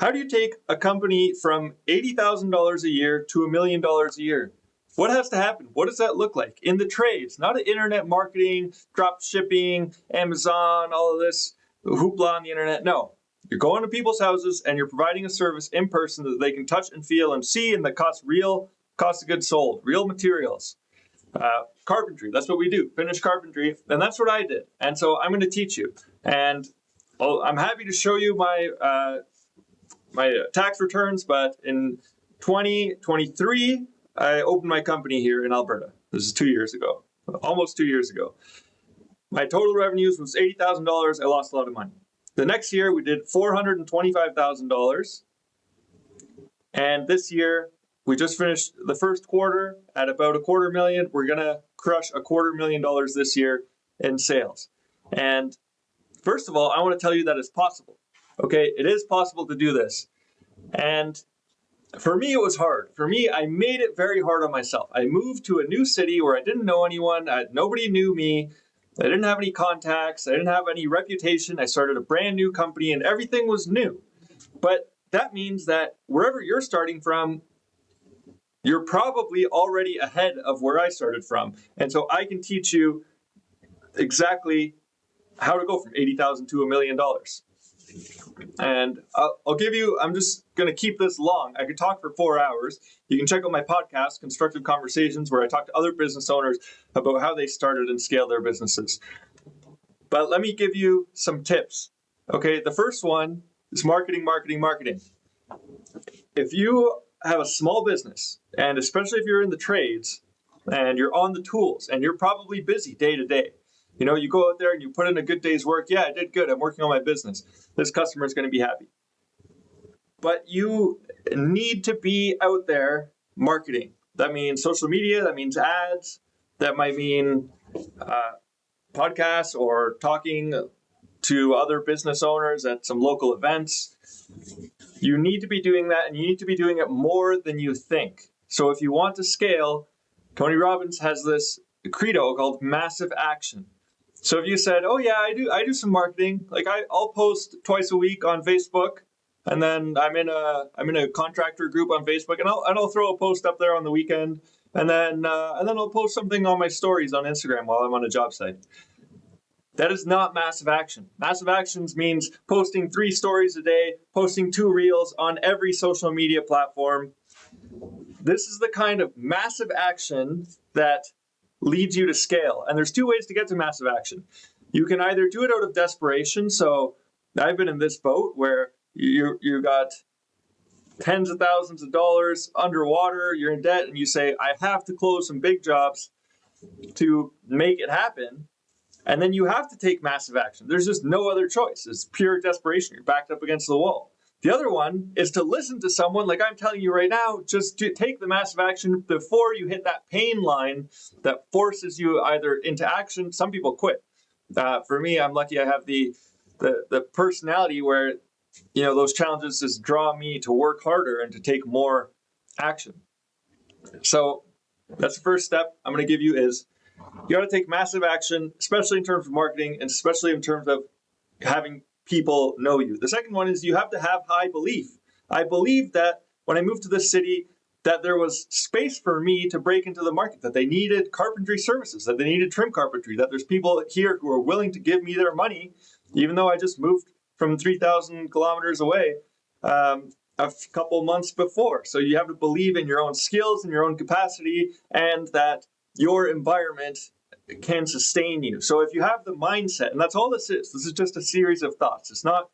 How do you take a company from $80,000 a year to $1 million a year? What has to happen? What does that look like in the trades? Not at internet marketing, drop shipping, Amazon, all of this hoopla on the internet. No, you're going to people's houses and you're providing a service in person that they can touch and feel and see, and that costs real cost of goods sold, real materials. Carpentry, that's what we do, finished carpentry, and that's what I did. And so I'm going to teach you. And I'm happy to show you my tax returns, but in 2023, I opened my company here in Alberta. This is 2 years ago, almost 2 years ago. My total revenues was $80,000. I lost a lot of money. The next year, we did $425,000. And this year, we just finished the first quarter at about $250,000. We're going to crush $250,000 this year in sales. And first of all, I want to tell you that it's possible. Okay, it is possible to do this. And for me, it was hard. For me, I made it very hard on myself. I moved to a new city where I didn't know anyone. Nobody knew me. I didn't have any contacts. I didn't have any reputation. I started a brand new company and everything was new. But that means that wherever you're starting from, you're probably already ahead of where I started from. And so I can teach you exactly how to go from $80,000 to $1 million. And I'll give you, I'm just going to keep this long. I could talk for 4 hours. You can check out my podcast, Constructive Conversations, where I talk to other business owners about how they started and scaled their businesses. But let me give you some tips. Okay, the first one is marketing, marketing, marketing. If you have a small business, and especially if you're in the trades and you're on the tools and you're probably busy day to day, you know, you go out there and you put in a good day's work. Yeah, I did good. I'm working on my business. This customer is going to be happy. But you need to be out there marketing. That means social media. That means ads. That might mean podcasts or talking to other business owners at some local events. You need to be doing that, and you need to be doing it more than you think. So if you want to scale, Tony Robbins has this credo called massive action. So if you said, oh yeah, I do some marketing, like I'll post twice a week on Facebook, and then I'm in a contractor group on Facebook, and I'll throw a post up there on the weekend, and then I'll post something on my stories on Instagram while I'm on a job site. That is not massive action. Massive actions means posting 3 stories a day, posting 2 reels on every social media platform. This is the kind of massive action that leads you to scale. And there's 2 ways to get to massive action. You can either do it out of desperation. So I've been in this boat where you got tens of thousands of dollars underwater, you're in debt, and you say, I have to close some big jobs to make it happen. And then you have to take massive action. There's just no other choice. It's pure desperation. You're backed up against the wall. The other one is to listen to someone like I'm telling you right now, just to take the massive action before you hit that pain line that forces you either into action. Some people quit. For me, I'm lucky I have the personality where, you know, those challenges just draw me to work harder and to take more action. So that's the first step I'm going to give you is you got to take massive action, especially in terms of marketing and especially in terms of having people know you. The second one is you have to have high belief. I believed that when I moved to this city, that there was space for me to break into the market, that they needed carpentry services, that they needed trim carpentry, that there's people here who are willing to give me their money, even though I just moved from 3,000 kilometers away a couple months before. So you have to believe in your own skills and your own capacity, and that your environment can sustain you. So if you have the mindset, and that's all this is just a series of thoughts. It's not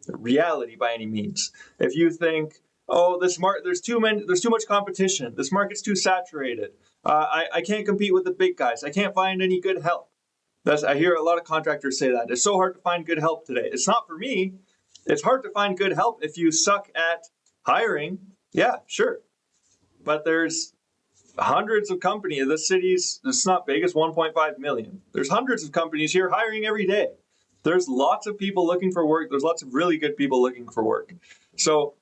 reality by any means. If you think, oh, there's too much competition. This market's too saturated. I can't compete with the big guys. I can't find any good help. I hear a lot of contractors say that. It's so hard to find good help today. It's not for me. It's hard to find good help if you suck at hiring. Yeah, sure. But there's hundreds of companies. The city's, it's not big, it's 1.5 million. There's hundreds of companies here hiring every day. There's lots of people looking for work. There's lots of really good people looking for work. So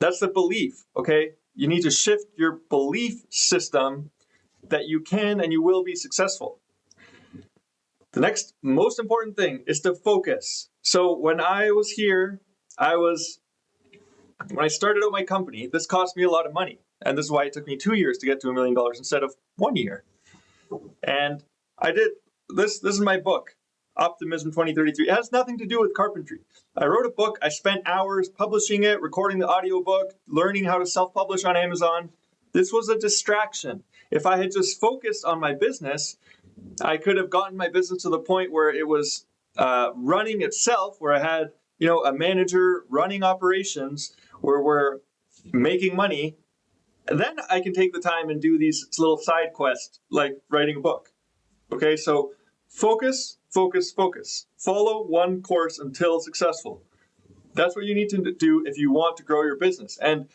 that's the belief, okay? You need to shift your belief system that you can and you will be successful. The next most important thing is to focus. So when I was here when I started out my company, this cost me a lot of money. And this is why it took me 2 years to get to $1 million instead of 1 year. And I did this. This is my book, Optimism 2033. It has nothing to do with carpentry. I wrote a book. I spent hours publishing it, recording the audiobook, learning how to self-publish on Amazon. This was a distraction. If I had just focused on my business, I could have gotten my business to the point where it was running itself, where I had, a manager running operations, where we're making money. And then I can take the time and do these little side quests, like writing a book. Okay, so focus, focus, focus. Follow one course until successful. That's what you need to do if you want to grow your business. And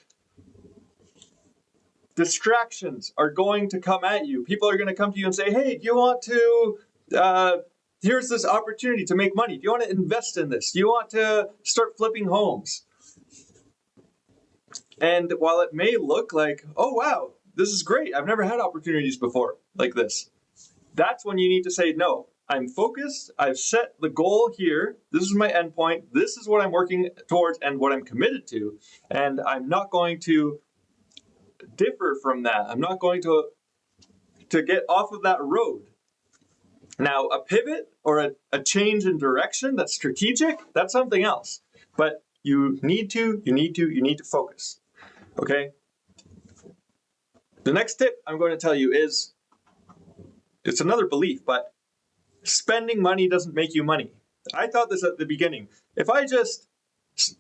distractions are going to come at you. People are going to come to you and say, hey, do you want to, here's this opportunity to make money. Do you want to invest in this? Do you want to start flipping homes? And while it may look like, oh, wow, this is great. I've never had opportunities before like this. That's when you need to say, no, I'm focused. I've set the goal here. This is my endpoint. This is what I'm working towards and what I'm committed to. And I'm not going to differ from that. I'm not going to get off of that road. Now, a pivot or a change in direction that's strategic, that's something else. But you need to focus. Okay? The next tip I'm going to tell you is, it's another belief, but spending money doesn't make you money. I thought this at the beginning. If I just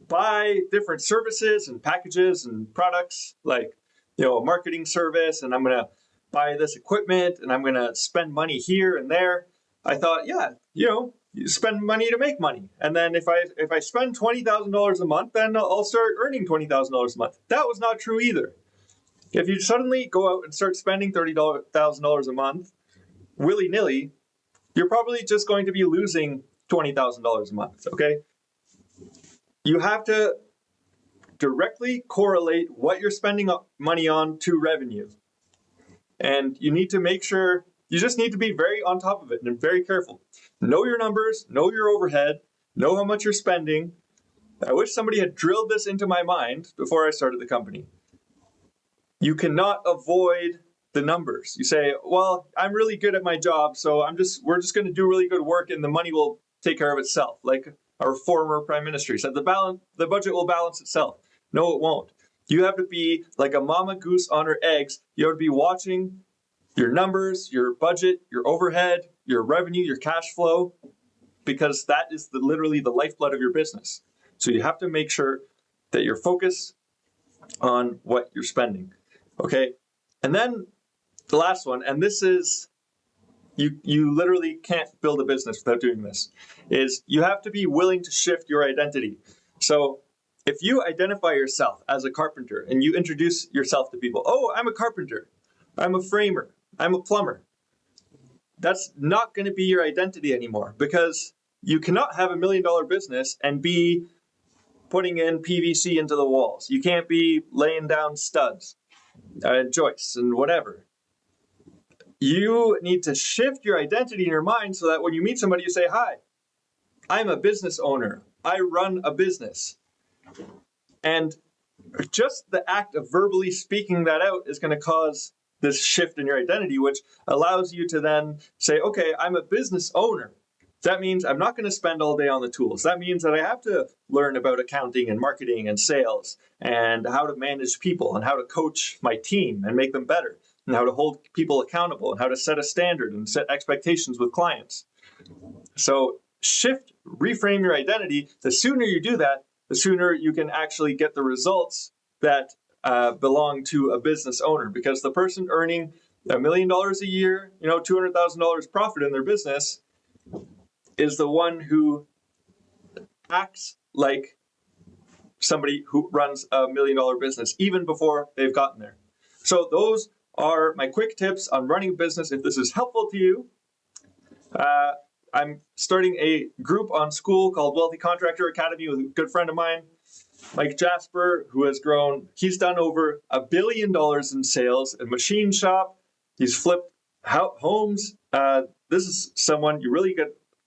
buy different services and packages and products, like, a marketing service, and I'm going to buy this equipment and I'm going to spend money here and there, I thought, you spend money to make money. And then if I spend $20,000 a month, then I'll start earning $20,000 a month. That was not true either. If you suddenly go out and start spending $30,000 a month, willy-nilly, you're probably just going to be losing $20,000 a month, okay? You have to directly correlate what you're spending money on to revenue. And you need to make sure, you just need to be very on top of it and very careful. Know your numbers, know your overhead, know how much you're spending. I wish somebody had drilled this into my mind before I started the company. You cannot avoid the numbers. You say, well, I'm really good at my job, so we're just going to do really good work and the money will take care of itself. Like our former prime minister said, the budget will balance itself. No, it won't. You have to be like a mama goose on her eggs. You have to be watching your numbers, your budget, your overhead, your revenue, your cash flow, because that is literally the lifeblood of your business. So you have to make sure that you're focused on what you're spending. Okay. And then the last one, and this is, you literally can't build a business without doing this, is you have to be willing to shift your identity. So if you identify yourself as a carpenter and you introduce yourself to people, oh, I'm a carpenter, I'm a framer, I'm a plumber, that's not going to be your identity anymore, because you cannot have $1 million business and be putting in PVC into the walls. You can't be laying down studs, joists, and whatever. You need to shift your identity in your mind so that when you meet somebody, you say, hi, I'm a business owner. I run a business. And just the act of verbally speaking that out is going to cause this shift in your identity, which allows you to then say, okay, I'm a business owner. That means I'm not going to spend all day on the tools. That means that I have to learn about accounting and marketing and sales and how to manage people and how to coach my team and make them better and how to hold people accountable and how to set a standard and set expectations with clients. So reframe your identity. The sooner you do that, the sooner you can actually get the results that belong to a business owner, because the person earning $1 million a year, $200,000 profit in their business is the one who acts like somebody who runs $1 million business even before they've gotten there. So those are my quick tips on running a business. If this is helpful to you, I'm starting a group on school called Wealthy Contractor Academy with a good friend of mine, Mike Jasper, who has grown. He's done over $1 billion in sales, a machine shop. He's flipped homes. This is someone you really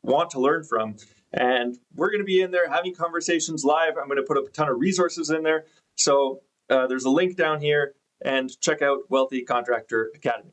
want to learn from. And we're going to be in there having conversations live. I'm going to put up a ton of resources in there. So there's a link down here, and check out Wealthy Contractor Academy.